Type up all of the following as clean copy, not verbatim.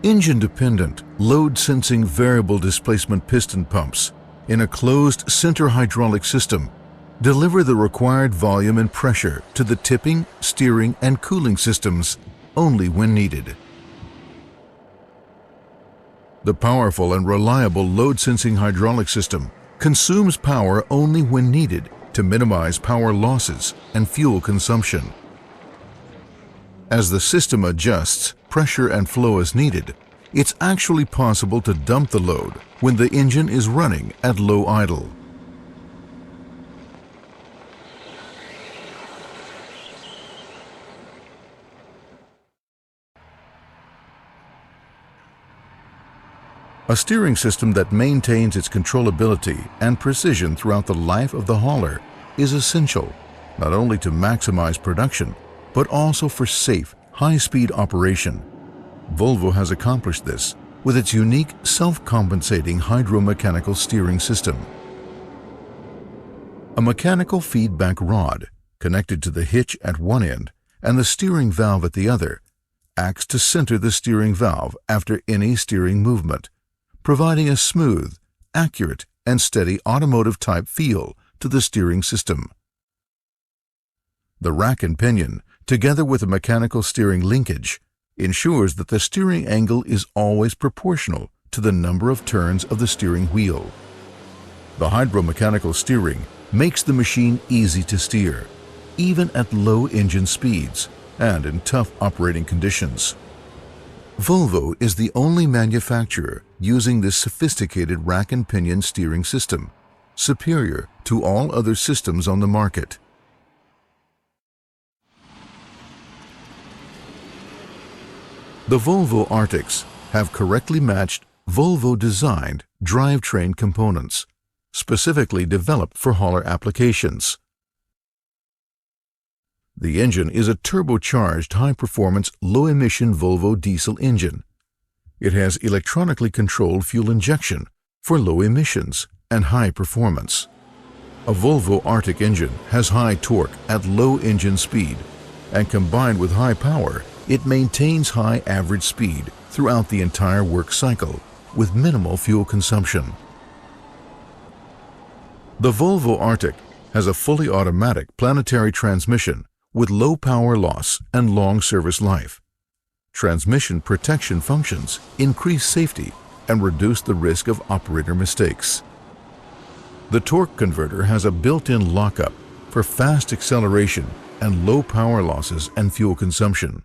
Engine-dependent, load-sensing variable displacement piston pumps in a closed center hydraulic system deliver the required volume and pressure to the tipping, steering, and cooling systems only when needed. The powerful and reliable load-sensing hydraulic system consumes power only when needed to minimize power losses and fuel consumption. As the system adjusts pressure and flow as needed, it's actually possible to dump the load when the engine is running at low idle. A steering system that maintains its controllability and precision throughout the life of the hauler is essential, not only to maximize production, but also for safe, high-speed operation. Volvo has accomplished this with its unique self-compensating hydromechanical steering system. A mechanical feedback rod connected to the hitch at one end and the steering valve at the other acts to center the steering valve after any steering movement, providing a smooth, accurate, and steady automotive-type feel to the steering system. The rack and pinion, together with a mechanical steering linkage, ensures that the steering angle is always proportional to the number of turns of the steering wheel. The hydromechanical steering makes the machine easy to steer, even at low engine speeds and in tough operating conditions. Volvo is the only manufacturer using this sophisticated rack and pinion steering system, superior to all other systems on the market. The Volvo Artics have correctly matched Volvo-designed drivetrain components, specifically developed for hauler applications. The engine is a turbocharged high-performance, low-emission Volvo diesel engine. It has electronically controlled fuel injection for low emissions and high performance. A Volvo Artic engine has high torque at low engine speed, and combined with high power, it maintains high average speed throughout the entire work cycle with minimal fuel consumption. The Volvo Artic has a fully automatic planetary transmission with low power loss and long service life. Transmission protection functions increase safety and reduce the risk of operator mistakes. The torque converter has a built-in lockup for fast acceleration and low power losses and fuel consumption.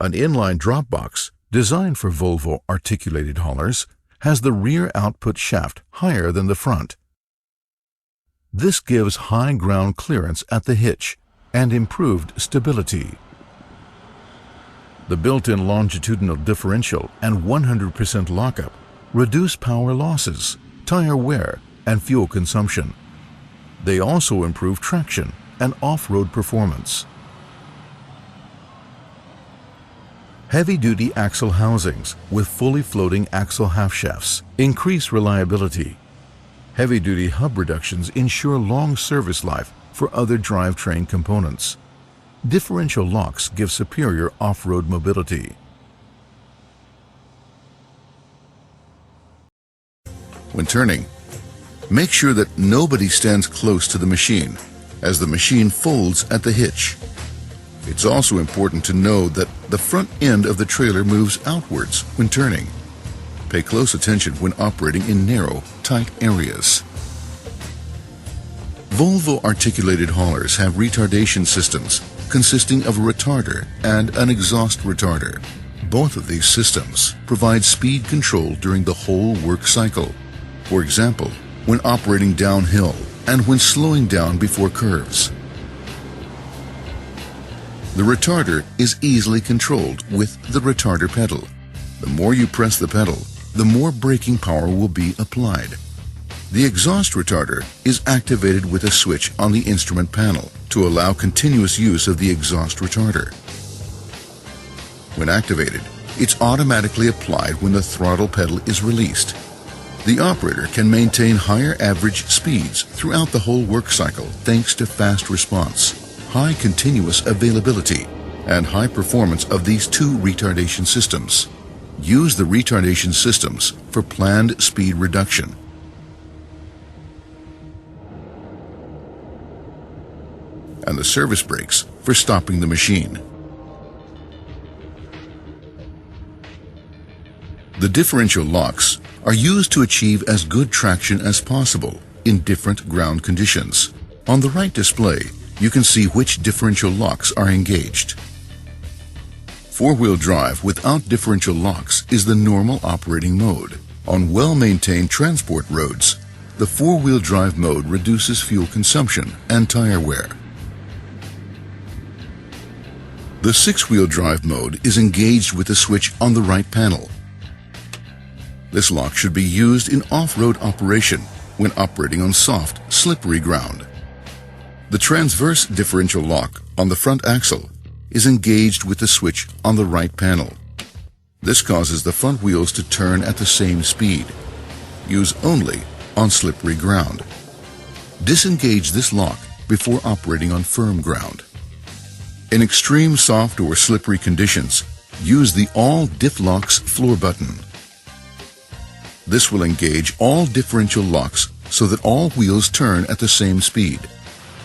An inline drop box designed for Volvo articulated haulers has the rear output shaft higher than the front. This gives high ground clearance at the hitch and improved stability. The built-in longitudinal differential and 100% lockup reduce power losses, tire wear, and fuel consumption. They also improve traction and off-road performance. Heavy-duty axle housings with fully floating axle half-shafts increase reliability. Heavy-duty hub reductions ensure long service life for other drivetrain components. Differential locks give superior off-road mobility. When turning, make sure that nobody stands close to the machine, as the machine folds at the hitch. It's also important to know that the front end of the trailer moves outwards when turning. Pay close attention when operating in narrow, tight areas. Volvo articulated haulers have retardation systems consisting of a retarder and an exhaust retarder. Both of these systems provide speed control during the whole work cycle. For example, when operating downhill and when slowing down before curves. The retarder is easily controlled with the retarder pedal. The more you press the pedal, the more braking power will be applied. The exhaust retarder is activated with a switch on the instrument panel to allow continuous use of the exhaust retarder. When activated, it's automatically applied when the throttle pedal is released. The operator can maintain higher average speeds throughout the whole work cycle thanks to fast response, high continuous availability, and high performance of these two retardation systems. use the retardation systems for planned speed reduction. And the service brakes for stopping the machine. The differential locks are used to achieve as good traction as possible in different ground conditions. On the right display, you can see which differential locks are engaged. Four-wheel drive without differential locks is the normal operating mode. On well-maintained transport roads, the four-wheel drive mode reduces fuel consumption and tire wear. The six-wheel drive mode is engaged with the switch on the right panel. This lock should be used in off-road operation when operating on soft, slippery ground. The transverse differential lock on the front axle is engaged with the switch on the right panel. This causes the front wheels to turn at the same speed. Use only on slippery ground. Disengage this lock before operating on firm ground. In extreme soft or slippery conditions, use the All Diff Locks floor button. This will engage all differential locks so that all wheels turn at the same speed.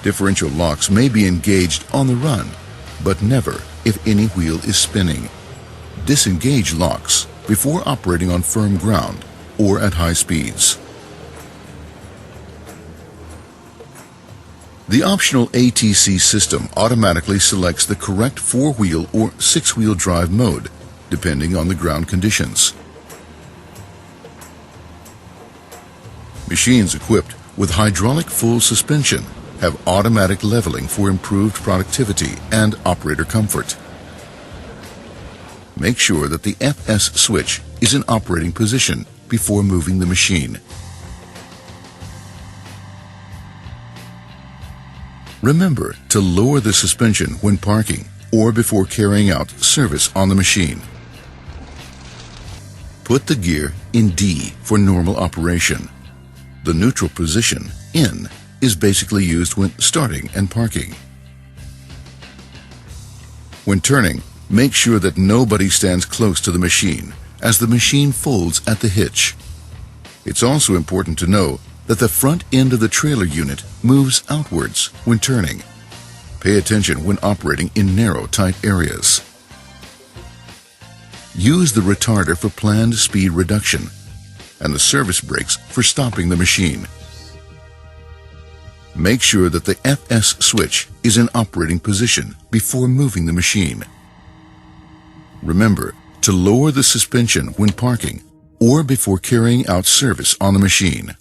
Differential locks may be engaged on the run, but never if any wheel is spinning. Disengage locks before operating on firm ground or at high speeds. The optional ATC system automatically selects the correct four-wheel or six-wheel drive mode, depending on the ground conditions. Machines equipped with hydraulic full suspension have automatic leveling for improved productivity and operator comfort. Make sure that the FS switch is in operating position before moving the machine. Remember to lower the suspension when parking or before carrying out service on the machine. Put the gear in D for normal operation. The neutral position, in, is basically used when starting and parking. When turning, make sure that nobody stands close to the machine, as the machine folds at the hitch. It's also important to know that the front end of the trailer unit moves outwards when turning. Pay attention when operating in narrow, tight areas. Use the retarder for planned speed reduction and the service brakes for stopping the machine. Make sure that the FS switch is in operating position before moving the machine. Remember to lower the suspension when parking or before carrying out service on the machine.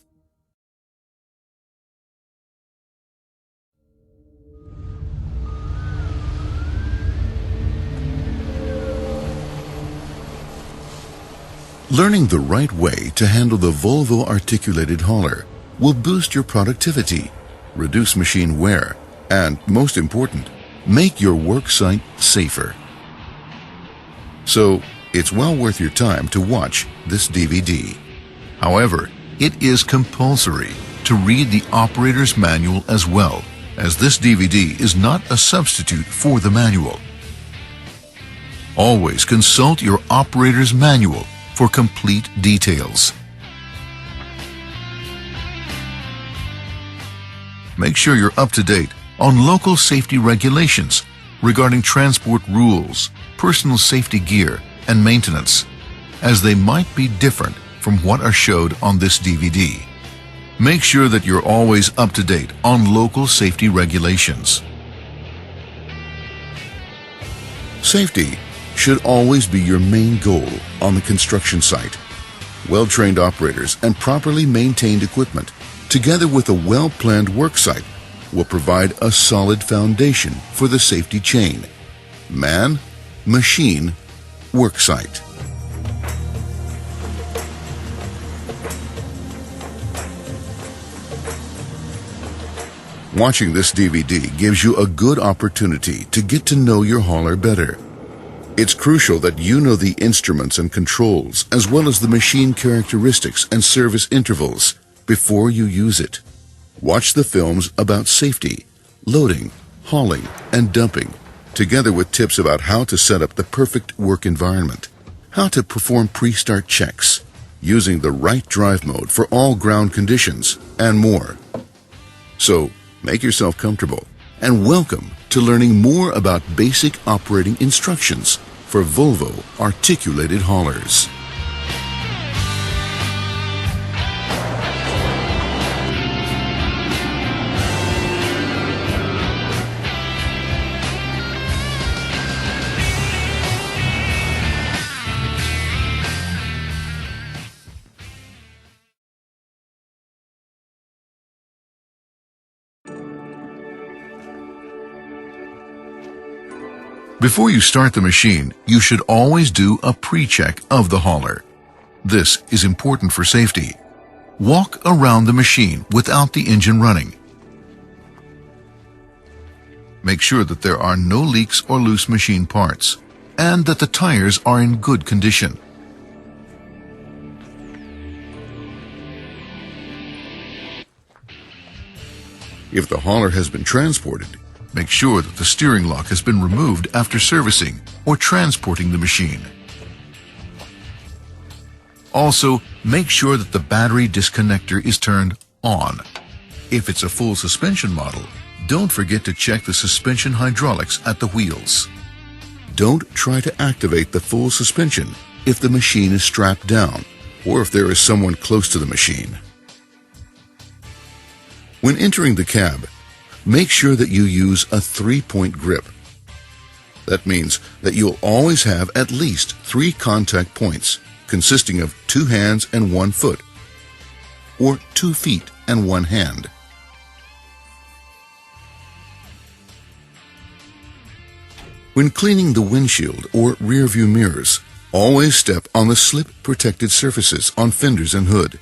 Learning the right way to handle the Volvo articulated hauler will boost your productivity, reduce machine wear, and, most important, make your work site safer. So, it's well worth your time to watch this DVD. However, it is compulsory to read the operator's manual as well, as this DVD is not a substitute for the manual. Always consult your operator's manual for complete details. Make sure you're up to date on local safety regulations regarding transport rules, personal safety gear, and maintenance, as they might be different from what are showed on this DVD. Make sure that you're always up to date on local safety regulations. Safety should always be your main goal on the construction site. Well-trained operators and properly maintained equipment, together with a well-planned work site, will provide a solid foundation for the safety chain. Man, machine, work site. Watching this DVD gives you a good opportunity to get to know your hauler better. It's crucial that you know the instruments and controls, as well as the machine characteristics and service intervals, before you use it. Watch the films about safety, loading, hauling, and dumping, together with tips about how to set up the perfect work environment. how to perform pre-start checks, using the right drive mode for all ground conditions, and more. So, make yourself comfortable and welcome to learning more about basic operating instructions for Volvo articulated haulers. Before you start the machine, you should always do a pre-check of the hauler. This is important for safety. Walk around the machine without the engine running. Make sure that there are no leaks or loose machine parts, and that the tires are in good condition. If the hauler has been transported, make sure that the steering lock has been removed after servicing or transporting the machine. Also, make sure that the battery disconnector is turned on. If it's a full suspension model, don't forget to check the suspension hydraulics at the wheels. Don't try to activate the full suspension if the machine is strapped down or if there is someone close to the machine. When entering the cab, make sure that you use a 3-point grip. That means that you'll always have at least 3 contact points consisting of 2 hands and 1 foot, or 2 feet and 1 hand. When cleaning the windshield or rear view mirrors, always step on the slip-protected surfaces on fenders and hood.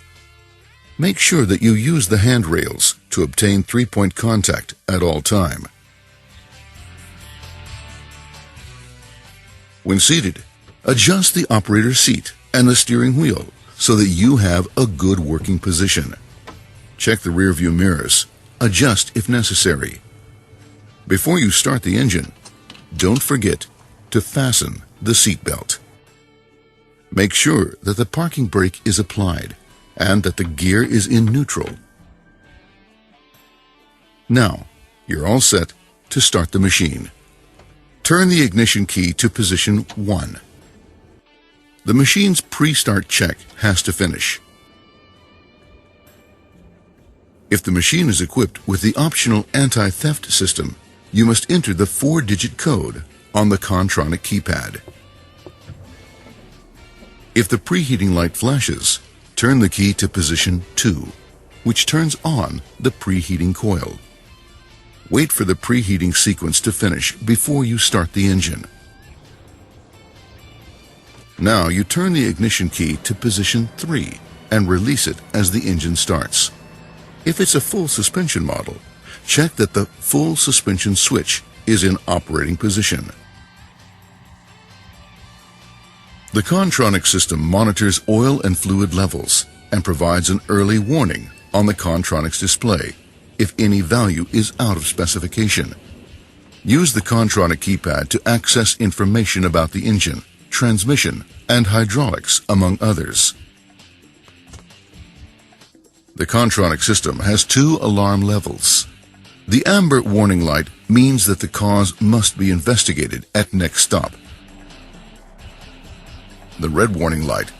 Make sure that you use the handrails to obtain 3-point contact at all time. When seated, adjust the operator's seat and the steering wheel so that you have a good working position. Check the rear view mirrors. Adjust if necessary. Before you start the engine, don't forget to fasten the seat belt. Make sure that the parking brake is applied and that the gear is in neutral. Now, you're all set to start the machine. Turn the ignition key to position 1. The machine's pre-start check has to finish. If the machine is equipped with the optional anti-theft system, you must enter the 4-digit code on the Contronic keypad. If the preheating light flashes, turn the key to position 2, which turns on the preheating coil. Wait for the preheating sequence to finish before you start the engine. Now you turn the ignition key to position 3 and release it as the engine starts. If it's a full suspension model, check that the full suspension switch is in operating position. The Contronic system monitors oil and fluid levels and provides an early warning on the Contronic's display if any value is out of specification. Use the Contronic keypad to access information about the engine, transmission, and hydraulics, among others. The Contronic system has 2 alarm levels. The amber warning light means that the cause must be investigated at next stop. The red warning light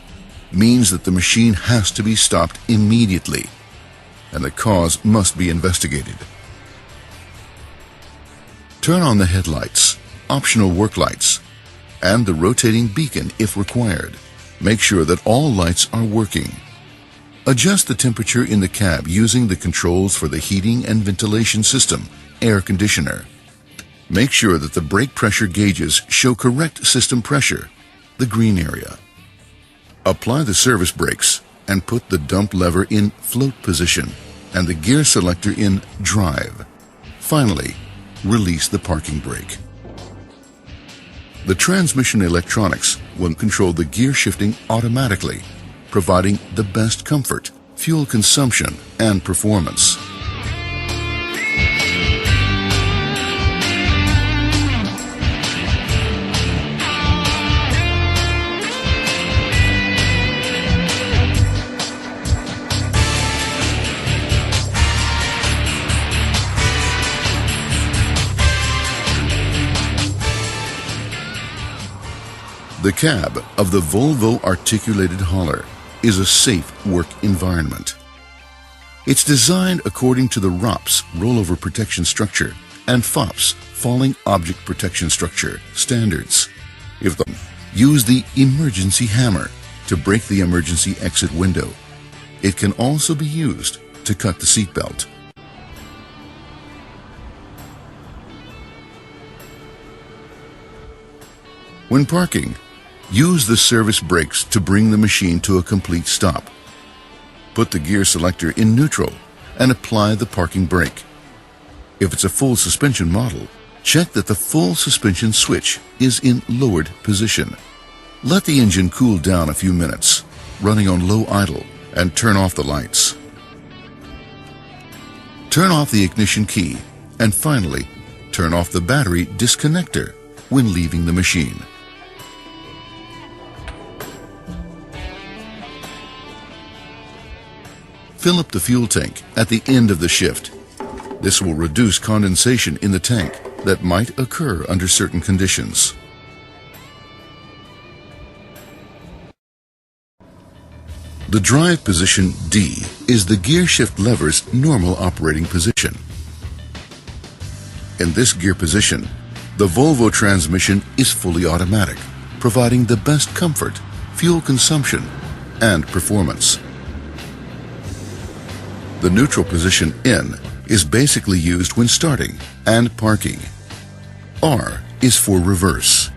means that the machine has to be stopped immediately, and the cause must be investigated. Turn on the headlights, optional work lights, and the rotating beacon if required. Make sure that all lights are working. Adjust the temperature in the cab using the controls for the heating and ventilation system, air conditioner. Make sure that the brake pressure gauges show correct system pressure, the green area. Apply the service brakes and put the dump lever in float position and the gear selector in drive. Finally, release the parking brake. The transmission electronics will control the gear shifting automatically, providing the best comfort, fuel consumption, and performance. The cab of the Volvo Articulated Hauler is a safe work environment. It's designed according to the ROPS rollover protection structure and FOPS falling object protection structure standards. Use the emergency hammer to break the emergency exit window. It can also be used to cut the seatbelt. When parking, use the service brakes to bring the machine to a complete stop. Put the gear selector in neutral and apply the parking brake. If it's a full suspension model, check that the full suspension switch is in lowered position. Let the engine cool down a few minutes, running on low idle, and turn off the lights. Turn off the ignition key, and finally, turn off the battery disconnector when leaving the machine. Fill up the fuel tank at the end of the shift. This will reduce condensation in the tank that might occur under certain conditions. The drive position D is the gear shift lever's normal operating position. In this gear position, the Volvo transmission is fully automatic, providing the best comfort, fuel consumption, and performance. The neutral position N is basically used when starting and parking. R is for reverse.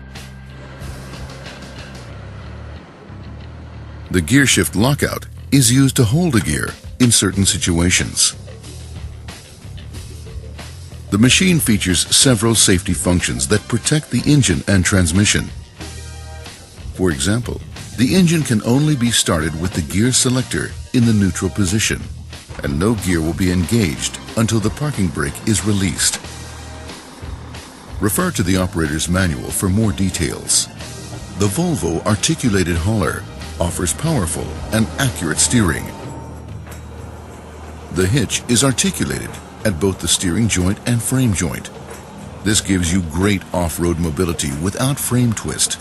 The gear shift lockout is used to hold a gear in certain situations. The machine features several safety functions that protect the engine and transmission. For example, the engine can only be started with the gear selector in the neutral position, and no gear will be engaged until the parking brake is released. Refer to the operator's manual for more details. The Volvo Articulated Hauler offers powerful and accurate steering. The hitch is articulated at both the steering joint and frame joint. This gives you great off-road mobility without frame twist